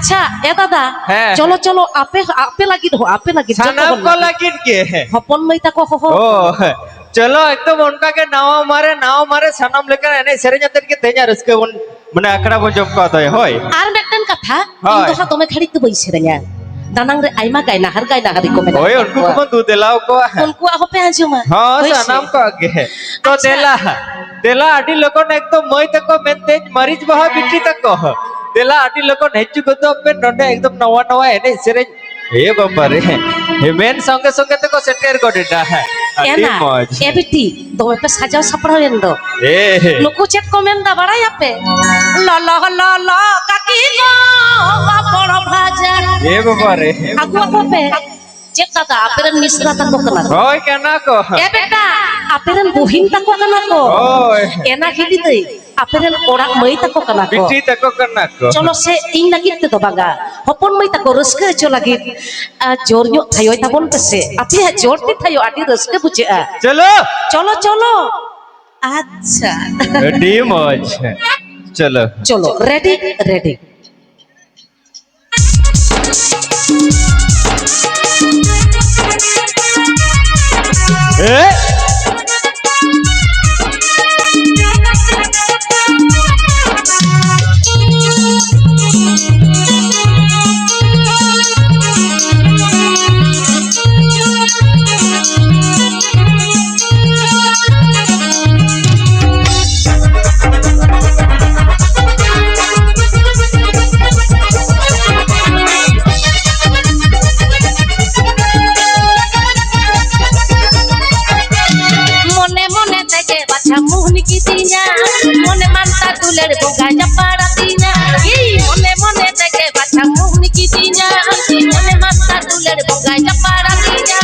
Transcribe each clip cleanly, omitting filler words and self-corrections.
अच्छा ए दादा হ্যাঁ। चलो चलो आपे आपे लगी সানাম কো লাগিন কে हपन मई तको हो ও চলো একদম উনকাকে নাও মারে সানাম লেকার এনে সেরেঞ্জাতেন কে তেজা রসকে উন মানে আখড়া বো জব কা দয় হয় আর মেকটান कथा হয়। इन दोहा तोमे खड़ी तो बई सेरेंगा दानांग रे आइमा गायना हर को मेना ওই উনকু কো দু দেলাও কো उनको आहो पे आजुमा হ্যাঁ সানাম কো আগে তো দেলা আডি লোকন একদম মই তকো মেনতেজ মরিজ বহা বিটি তকো দেলা আডি লোকন হেচু গতো পে নডে একদম নওয়া এনে সেরেঞ্জ এ বাবা রে হে মেন সঙ্গে সঙ্গে তকো সেটের গডিটা হ্যাঁ আদি एना মজ ए बेटी दोमे पे सजाओ सपड़ो एंदो এ नुकु चेक कमेंदा बड़ा यापे ल काकी गो पापड़ भाजा এ বাবা রে आगु आगु पे चेक दादा आपेरन मिश्रा तको कना হয় কেনা কো ए बेटा आपेरन बुहिन तको कना को ওই एना खिली दे आपेरन ओड़ा मई तको कना को বিটি তকো কেনা কো चलो से इन लगित ते बागा हपन मई तको रस्के चो लगित जोर ᱧᱚᱜ थायो ताबन पेसे आपे जोर ती थायो आडी रस्के बुझे চলো चलो चलो अच्छा আদি মজ চলো चलो रेडी रेडी এ मने मने तेके बाछा मुहन की दिया मने मानता तुलेर बोगा जपाड़ा दिया ई मने मने तेके बाछा मुहन की दिया मने मानता तुलेर बोगा जपाड़ा दिया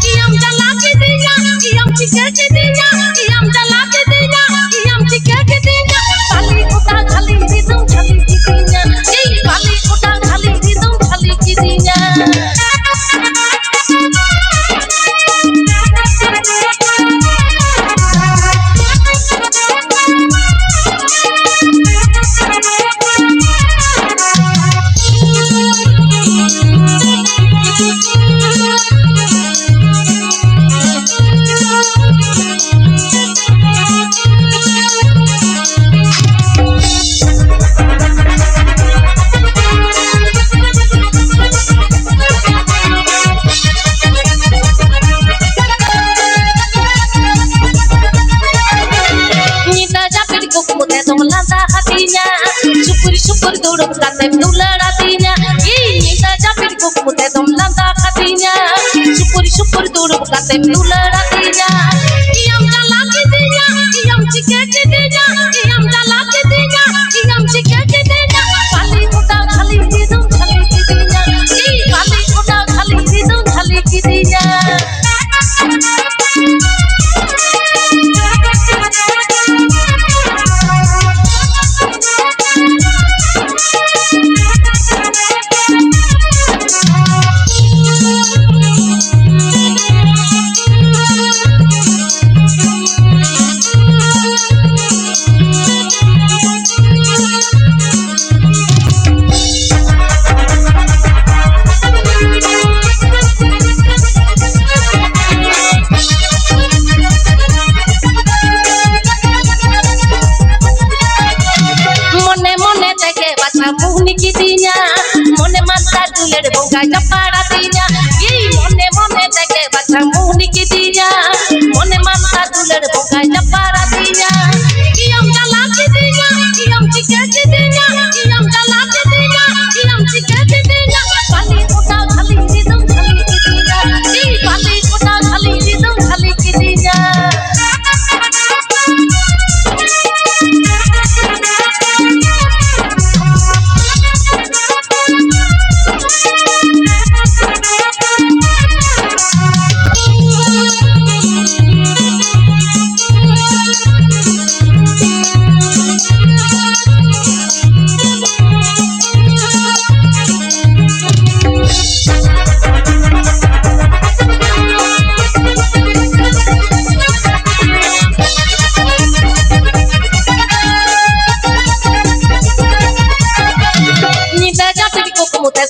ई हम जला के दिया ई हम चिके के दिया ई हम जला के दिया ई हम चिके के दिया खाली उठा खाली रिदम खाली की दिया ई खाली उठा खाली रिदम खाली की दिया Nita japir kuku te dom lanta hatinya syukur duduk kate nular hatinya Nita japir kuku te dom lanta hatinya syukur duduk kate nular hatinya Iam jala kitinya iam cike kitinya iam jala kitinya iam cike kitinya kali uda khali hidung khali kitinya kali uda khali hidung khali kitinya मने मने तेके बाछा मुहनी की दिया मने मानता तुलेर बोगा जपाड़ा दिया मने मने तेके बाछा मुहनी की दिया मने मानता तुलेर बोगा जपाड़ा दिया हम जला के दिया हम चिके के दिया हम जला के दिया हम चिके के दिया खाली उठा खाली रिदम खाली की दिया खाली उठा खाली रिदम खाली की दिया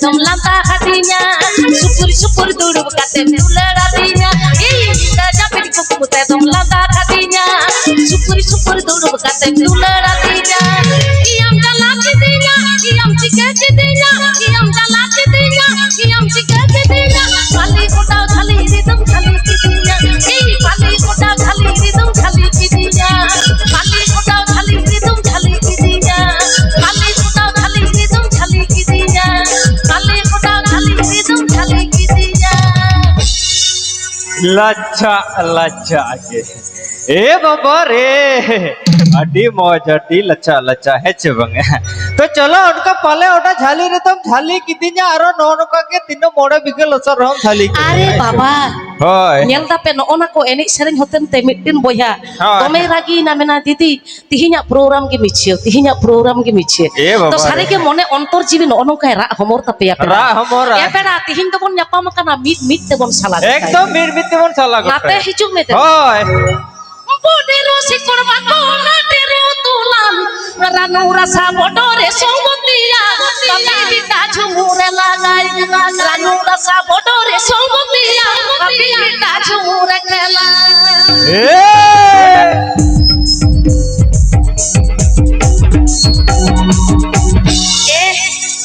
dom lanta hatinya syukur syukur duduk kate dular hatinya kita japit kuku te dom lanta hatinya syukur syukur duduk kate dular hatinya kiam jalan hatinya kiam cike hatinya kiam jalan hatinya kiam cike hatinya kali kotau khali ridum khali hatinya kali kotau khali ridum khali hatinya kali kotau khali ridum khali hatinya kali kotau khali ridum khali hatinya kali kotau khali ridum khali hatinya लज्जा लज्जा के ए बाबा रे अडी मौज अडी लच्चा लच्चा है चबंग तो चलो उनका पाले ओटा झाली रे तुम झाली कितिnya आरो नोनका के तीनो मोड़े बिगल असर हम झाली अरे बाबा होय nyel tape no ona ko enik sereng hoten te mitin boya Hoy. tome ragi na mena didi tihinya program ge michio A to Baba sare ke mone ontor jibi no ono kai ra homor tape ya रा हमोरा ya pera tihin to bon nyapa makana mit te bon salah एकदम मीर मिते मन साला nate hijuk me te होय bodero sikor bako natero tulan ranu rasa bodore songotia tapi kita jumure lagai ranu rasa bodore songotia tapi kita jumure kela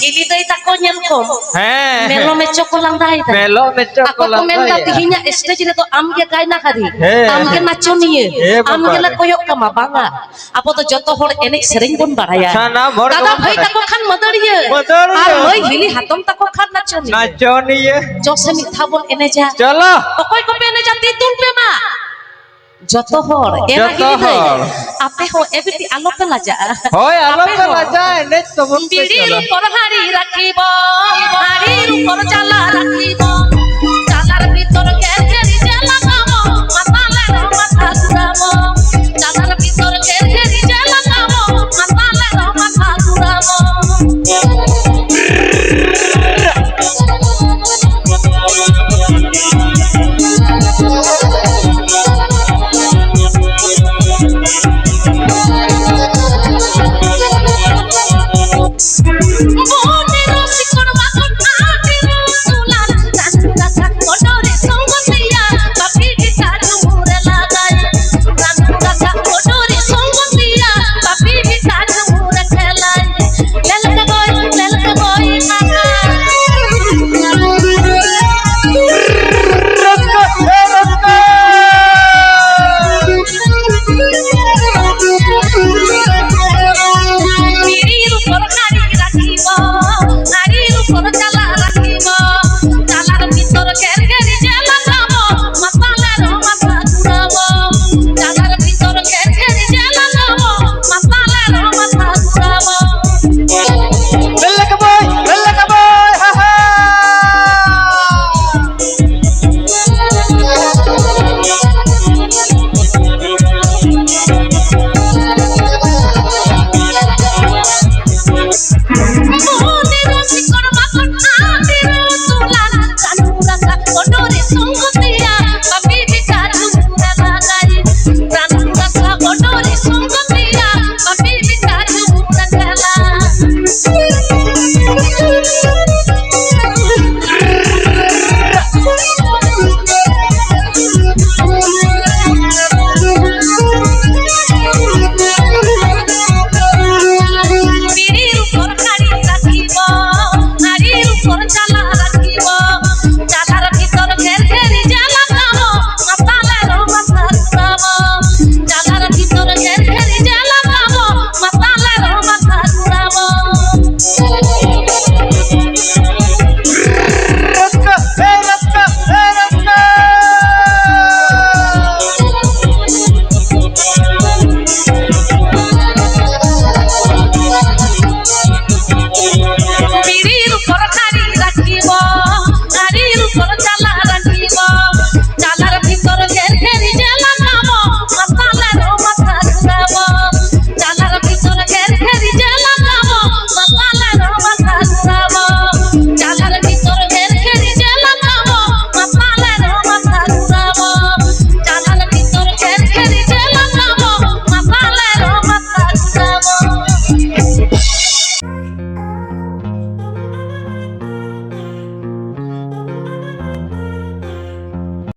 Gili dai tako nyel ko हैं melo me chokolang dai ta मेलो में aku चोकोला komenta tihinya stage ni to amge gaina kari He. amge nachoniye He, Bapak. amge la koyok kama banga apo to joto hor enek sereng pun baraya sana more dada bhai tako khan madariye Madariye. ar moi hili hatom tako khan nachoni नाचो नहीं है jose mi thabon eneja चलो okoy ko pe eneja titul pe ma joto hor era Joto hili dai hor. ape ho ebiti alo pe laja होय आलो Ape पे ho? लाजा ने सबन पे বিড়ির चलो উপর হাড়ি রাখিব হাড়ির উপর জ্বালা রাখিব জ্বালার ভিতর গেছে জ্বালা খাবো মাতালের মাথা ঘুরাবো জ্বালা